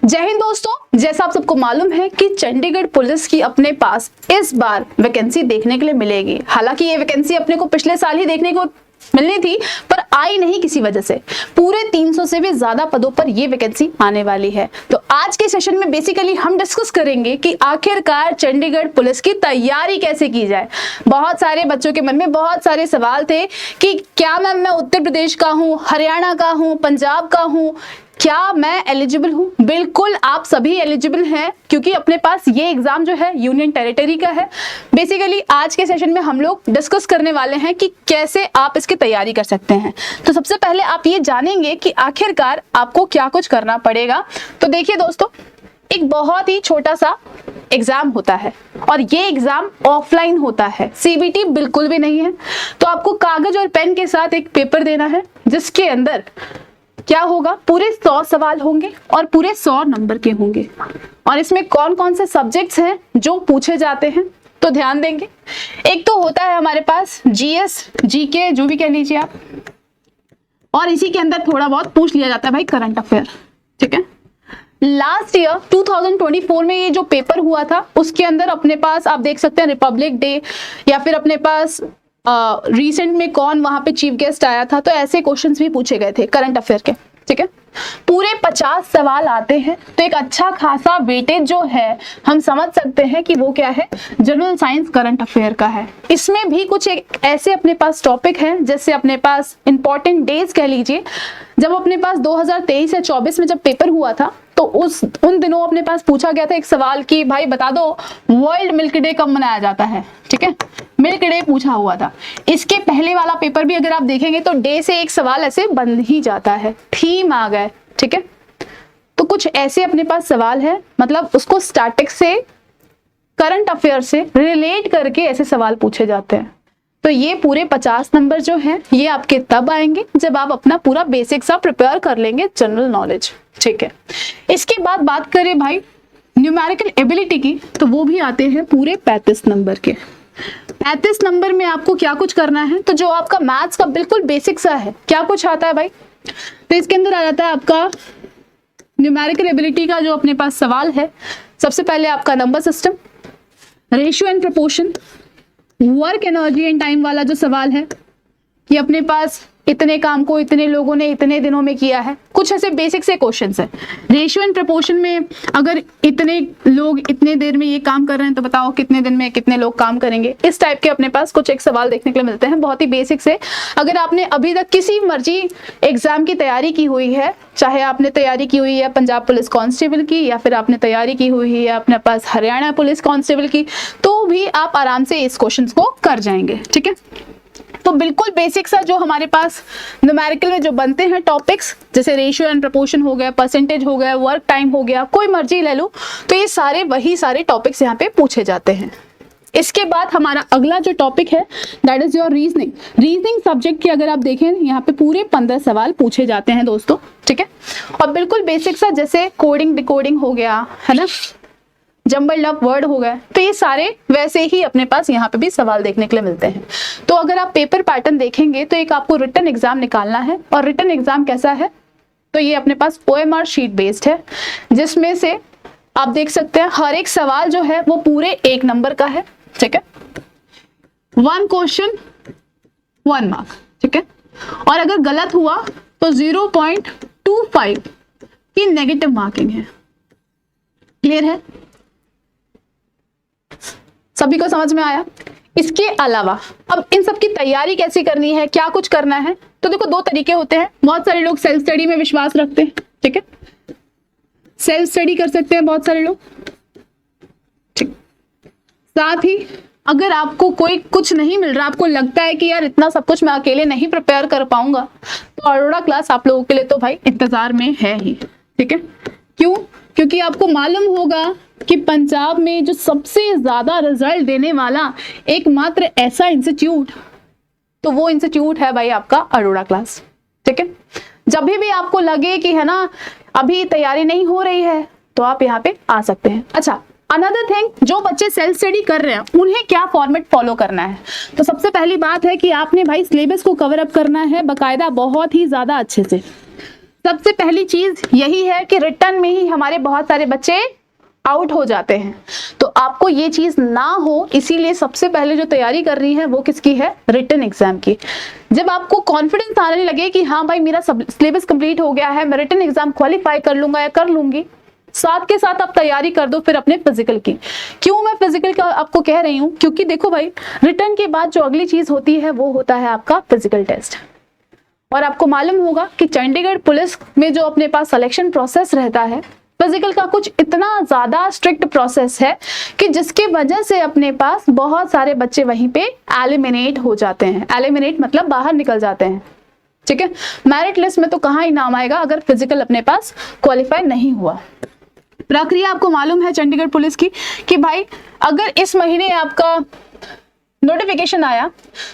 जय हिंद दोस्तों, जैसा आप सबको मालूम है कि चंडीगढ़ पुलिस की अपने पास इस बार वैकेंसी देखने के लिए मिलेगी। हालांकि ये वैकेंसी अपने को पिछले साल ही देखने को मिलनी थी, पर आई नहीं किसी वजह से। पूरे 300 से भी ज्यादा पदों पर ये वैकेंसी आने वाली है। तो आज के सेशन में बेसिकली हम डिस्कस करेंगे कि आखिरकार चंडीगढ़ पुलिस की तैयारी कैसे की जाए। बहुत सारे बच्चों के मन में बहुत सारे सवाल थे कि क्या मैम मैं उत्तर प्रदेश का हूँ, हरियाणा का हूँ, पंजाब का हूँ, क्या मैं एलिजिबल हूं? बिल्कुल आप सभी एलिजिबल हैं, क्योंकि अपने पास ये एग्जाम जो है यूनियन टेरिटरी का है। बेसिकली आज के सेशन में हम लोग डिस्कस करने वाले हैं कि कैसे आप इसकी तैयारी कर सकते हैं। तो सबसे पहले आप ये जानेंगे कि आखिरकार आपको क्या कुछ करना पड़ेगा। तो देखिए दोस्तों, एक बहुत ही छोटा सा एग्जाम होता है और ये एग्जाम ऑफलाइन होता है, सीबीटी बिल्कुल भी नहीं है। तो आपको कागज और पेन के साथ एक पेपर देना है, जिसके अंदर क्या होगा, पूरे 100 सवाल होंगे और पूरे 100 नंबर के होंगे। और इसमें कौन कौन से सब्जेक्ट्स हैं जो पूछे जाते हैं, तो ध्यान देंगे। एक तो होता है हमारे पास जीएस, जीके, जो भी कह लीजिए आप, और इसी के अंदर थोड़ा बहुत पूछ लिया जाता है भाई करंट अफेयर। ठीक है, लास्ट ईयर 2024 में ये जो पेपर हुआ था, उसके अंदर अपने पास आप देख सकते हैं रिपब्लिक डे, या फिर अपने पास रिसेंट में कौन वहां पे चीफ गेस्ट आया था, तो ऐसे क्वेश्चंस भी पूछे गए थे करंट अफेयर के। ठीक है, पूरे 50 सवाल आते हैं, तो एक अच्छा खासा वेटेज जो है हम समझ सकते हैं कि वो क्या है, जनरल साइंस करंट अफेयर का है। इसमें भी कुछ एक ऐसे अपने पास टॉपिक हैं, जैसे अपने पास इंपॉर्टेंट डेज कह लीजिए। जब अपने पास 2023 या 24 में जब पेपर हुआ था, तो उन दिनों अपने पास पूछा गया था एक सवाल कि भाई बता दो वर्ल्ड मिल्क डे कब मनाया जाता है। ठीक है, मिल्क डे पूछा हुआ था। इसके पहले वाला पेपर भी अगर आप देखेंगे तो डे से एक सवाल ऐसे बन ही जाता है, थीम आ गए। ठीक है, तो कुछ ऐसे अपने पास सवाल है, मतलब उसको स्टैटिक से करंट अफेयर से रिलेट करके ऐसे सवाल पूछे जाते हैं। तो ये पूरे 50 नंबर जो हैं, ये आपके तब आएंगे जब आप अपना पूरा बेसिक सा प्रिपेयर कर लेंगे, जनरल नॉलेज। ठीक है, इसके बाद बात करें भाई न्यूमेरिकल एबिलिटी की, तो वो भी आते हैं पूरे 35 नंबर के। 35 नंबर में आपको क्या कुछ करना है, तो जो आपका मैथ्स का बिल्कुल बेसिक सा है, क्या कुछ आता है भाई, तो इसके अंदर आ जाता है आपका न्यूमेरिकल एबिलिटी का जो अपने पास सवाल है। सबसे पहले आपका number system, ratio and proportion, work energy and time वाला जो सवाल है कि अपने पास इतने काम को इतने लोगों ने इतने दिनों में किया है। कुछ ऐसे बेसिक से क्वेश्चंस है। रेशियो एंड प्रोपोर्शन में अगर इतने लोग इतने देर में ये काम कर रहे हैं, तो बताओ कितने दिन में कितने लोग काम करेंगे। इस टाइप के अपने पास कुछ एक सवाल देखने के लिए मिलते हैं, बहुत ही बेसिक से। अगर आपने अभी तक किसी मर्जी एग्जाम की तैयारी की हुई है, चाहे आपने तैयारी की हुई है पंजाब पुलिस कांस्टेबल की, या फिर आपने तैयारी की हुई है अपने पास हरियाणा पुलिस कांस्टेबल की, तो भी आप आराम से इस क्वेश्चन को कर जाएंगे। ठीक है, तो बिल्कुल बेसिक सा जो हमारे पास न्यूमेरिकल में जो बनते हैं टॉपिक्स, जैसे रेशियो एंड प्रोपोर्शन हो गया, परसेंटेज हो गया, वर्क टाइम हो गया, कोई मर्जी ले लो, तो ये सारे वही सारे टॉपिक्स यहाँ पे पूछे जाते हैं। इसके बाद हमारा अगला जो टॉपिक है, that is your reasoning. Reasoning subject की अगर आप देखें, यहाँ पे पूरे 15 सवाल पूछे जाते हैं दोस्तों। ठीक है, और बिल्कुल बेसिक सा जैसे कोडिंग डिकोडिंग हो गया है ना, जम्बल्ड अप वर्ड हो गए, तो ये सारे वैसे ही अपने पास यहाँ पे भी सवाल देखने के लिए मिलते हैं। तो अगर आप पेपर पैटर्न देखेंगे, तो एक आपको रिटन एग्जाम निकालना है, और रिटन एग्जाम कैसा है, तो ये अपने पास OMR शीट बेस्ड है, जिसमें से आप देख सकते हैं हर एक सवाल जो है वो पूरे 1 नंबर का है। ठीक है, 1 क्वेश्चन 1 मार्क। ठीक है, और अगर गलत हुआ तो 0.25 की नेगेटिव मार्किंग है। क्लियर है, सभी को समझ में आया। इसके अलावा अब इन सब की तैयारी कैसे करनी है, क्या कुछ करना है, तो देखो 2 तरीके होते हैं। बहुत सारे लोग सेल्फ स्टडी में विश्वास रखते हैं। ठीक है, सेल्फ स्टडी कर सकते हैं बहुत सारे लोग। ठीक, साथ ही अगर आपको कोई कुछ नहीं मिल रहा, आपको लगता है कि यार इतना सब कुछ मैं अकेले नहीं प्रिपेयर कर पाऊंगा, तो अरोड़ा क्लास आप लोगों के लिए तो भाई इंतजार में है ही। ठीक है, क्यों, क्योंकि आपको मालूम होगा कि पंजाब में जो सबसे ज्यादा रिजल्ट देने वाला एकमात्र ऐसा इंस्टीट्यूट, तो वो इंस्टीट्यूट है भाई आपका अरोड़ा क्लास। ठीक है, जब भी आपको लगे कि है ना अभी तैयारी नहीं हो रही है, तो आप यहाँ पे आ सकते हैं। अच्छा, अनदर थिंग, जो बच्चे सेल्फ स्टडी कर रहे हैं उन्हें क्या फॉर्मेट फॉलो करना है, तो सबसे पहली बात है कि आपने भाई सिलेबस को कवर अप करना है बकायदा, बहुत ही ज्यादा अच्छे से। सबसे पहली चीज यही है कि रिटर्न में ही हमारे बहुत सारे बच्चे आउट हो जाते हैं। तो आपको ये चीज ना हो, इसीलिए सबसे पहले जो तैयारी कर रही है वो किसकी है? रिटन एग्जाम की। जब आपको कॉन्फिडेंस आने लगे कि हाँ भाई मेरा सिलेबस कंप्लीट हो गया है, मैं रिटन एग्जाम क्वालिफाई कर लूंगा या कर लूंगी, साथ के साथ आप तैयारी कर दो फिर अपने फिजिकल की। क्यों मैं फिजिकल का आपको कह रही हूँ? क्योंकि देखो भाई, रिटर्न के बाद जो अगली चीज होती है वो होता है आपका फिजिकल टेस्ट। और आपको मालूम होगा कि चंडीगढ़ पुलिस में जो अपने पास सिलेक्शन प्रोसेस रहता है, फिजिकल का कुछ इतना ज्यादा स्ट्रिक्ट प्रोसेस है कि जिसकी वजह से अपने पास बहुत सारे बच्चे वहीं पे एलिमिनेट हो जाते हैं। एलिमिनेट मतलब बाहर निकल जाते हैं, ठीक है। मेरिट लिस्ट में तो कहाँ ही नाम आएगा अगर फिजिकल अपने पास क्वालिफाई नहीं हुआ। प्रक्रिया आपको मालूम है चंडीगढ़ पुलिस की कि भाई अगर इस महीने आपका नोटिफिकेशन आया,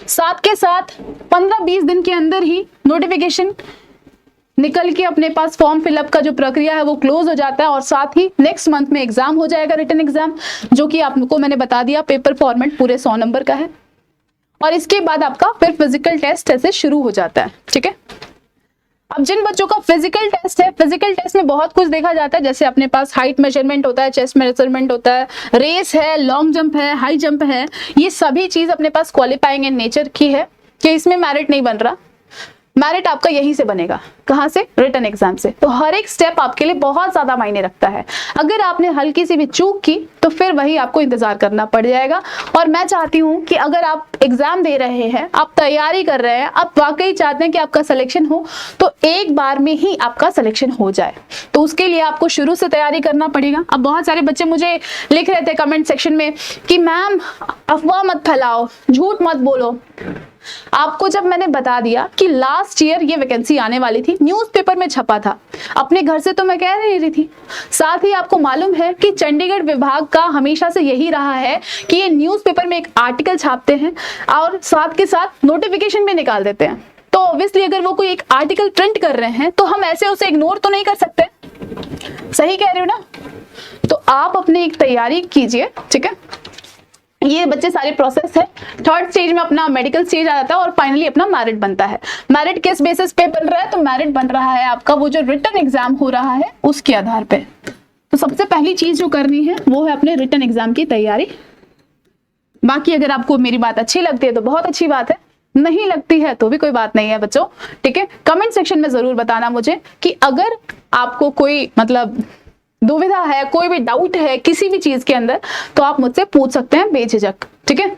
साथ के साथ 15-20 दिन के अंदर ही नोटिफिकेशन निकल के अपने पास फॉर्म फिलअप का जो प्रक्रिया है वो क्लोज हो जाता है और साथ ही नेक्स्ट मंथ में एग्जाम हो जाएगा, रिटन एग्जाम, जो कि आपको मैंने बता दिया पेपर फॉर्मेट पूरे 100 नंबर का है। और इसके बाद आपका फिर फिजिकल टेस्ट ऐसे शुरू हो जाता है, ठीक है। अब जिन बच्चों का फिजिकल टेस्ट है, फिजिकल टेस्ट में बहुत कुछ देखा जाता है, जैसे अपने पास हाइट मेजरमेंट होता है, चेस्ट मेजरमेंट होता है, रेस है, लॉन्ग जंप है, हाई जंप है, ये सभी चीज अपने पास क्वालिफाइंग इन नेचर की है कि इसमें मेरिट नहीं बन रहा। मेरिट आपका यहीं से बनेगा, कहां से? रिटन एग्जाम से। तो हर एक स्टेप आपके लिए बहुत ज्यादा मायने रखता है। अगर आपने हल्की सी भी चूक की तो फिर वही आपको इंतजार करना पड़ जाएगा। और मैं चाहती हूं कि अगर आप एग्जाम दे रहे हैं, आप तैयारी कर रहे हैं, आप वाकई चाहते हैं कि आपका सिलेक्शन हो, तो एक बार में ही आपका सिलेक्शन हो जाए। तो उसके लिए आपको शुरू से तैयारी करना पड़ेगा। अब बहुत सारे बच्चे मुझे लिख रहे थे कमेंट सेक्शन में कि मैम अफवाह मत फैलाओ, झूठ मत बोलो। आपको जब मैंने बता दिया कि लास्ट ईयर ये वैकेंसी आने वाली थी, न्यूज़पेपर में छपा था, अपने घर से तो मैं कह नहीं रही थी। साथ ही आपको मालूम है कि चंडीगढ़ विभाग का हमेशा से यही रहा है कि ये न्यूज़पेपर में एक आर्टिकल छापते हैं और साथ के साथ नोटिफिकेशन भी निकाल देते हैं। तो ऑब्वियसली अगर वो कोई एक आर्टिकल प्रिंट कर रहे हैं तो हम ऐसे उसे इग्नोर तो नहीं कर सकते। सही कह रही हूँ ना? तो आप अपनी एक तैयारी कीजिए, ठीक है। ये बच्चे सारे प्रोसेस है। थर्ड स्टेज में अपना मेडिकल स्टेज आ जाता है और फाइनली अपना मेरिट बनता है। मेरिट किस बेसिस पे बन रहा है? तो मेरिट बन रहा है आपका वो जो रिटन एग्जाम हो रहा है उसके आधार पे। तो सबसे पहली चीज जो करनी है वो है अपने रिटन एग्जाम की तैयारी। बाकी अगर आपको मेरी बात अच्छी लगती है तो बहुत अच्छी बात है, नहीं लगती है तो भी कोई बात नहीं है बच्चों, ठीक है। कमेंट सेक्शन में जरूर बताना मुझे कि अगर आपको कोई मतलब दुविधा है, कोई भी डाउट है किसी भी चीज के अंदर, तो आप मुझसे पूछ सकते हैं बेझिझक, ठीक है।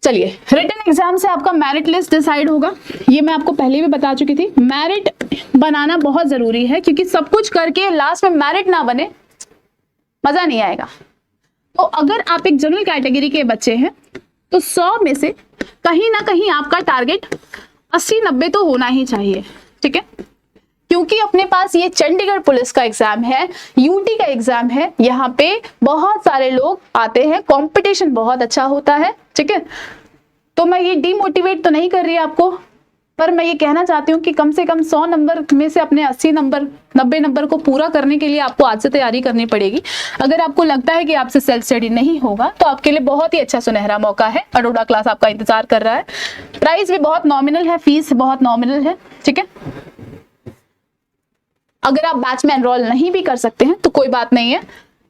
चलिए, रिटन एग्जाम से आपका मेरिट लिस्ट डिसाइड होगा। ये मैं आपको पहले भी बता चुकी थी, मेरिट बनाना बहुत जरूरी है क्योंकि सब कुछ करके लास्ट में मेरिट ना बने मजा नहीं आएगा। तो अगर आप एक जनरल कैटेगरी के बच्चे हैं तो 100 में से कहीं ना कहीं आपका टारगेट 80-90 तो होना ही चाहिए, ठीक है। क्योंकि अपने पास ये चंडीगढ़ पुलिस का एग्जाम है, यूटी का एग्जाम है, यहाँ पे बहुत सारे लोग आते हैं, कंपटीशन बहुत अच्छा होता है, ठीक है। तो मैं ये डीमोटिवेट तो नहीं कर रही आपको, पर मैं ये कहना चाहती हूँ कि कम से कम 100 नंबर में से अपने 80 नंबर 90 नंबर को पूरा करने के लिए आपको आज से तैयारी करनी पड़ेगी। अगर आपको लगता है कि आपसे सेल्फ स्टडी नहीं होगा तो आपके लिए बहुत ही अच्छा सुनहरा मौका है। अरोड़ा क्लास आपका इंतजार कर रहा है। प्राइस भी बहुत नॉमिनल है, फीस बहुत नॉमिनल है, ठीक है। अगर आप बैच में एनरोल नहीं भी कर सकते हैं तो कोई बात नहीं है,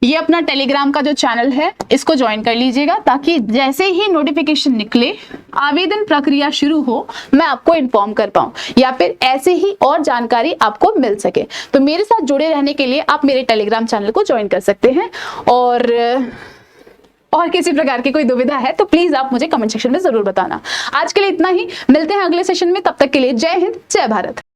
ये अपना टेलीग्राम का जो चैनल है इसको ज्वाइन कर लीजिएगा ताकि जैसे ही नोटिफिकेशन निकले, आवेदन प्रक्रिया शुरू हो, मैं आपको इन्फॉर्म कर पाऊं या फिर ऐसे ही और जानकारी आपको मिल सके। तो मेरे साथ जुड़े रहने के लिए आप मेरे टेलीग्राम चैनल को ज्वाइन कर सकते हैं। और किसी प्रकार की कोई दुविधा है तो प्लीज आप मुझे कमेंट सेक्शन में जरूर बताना। आज के लिए इतना ही, मिलते हैं अगले सेशन में, तब तक के लिए जय हिंद, जय भारत।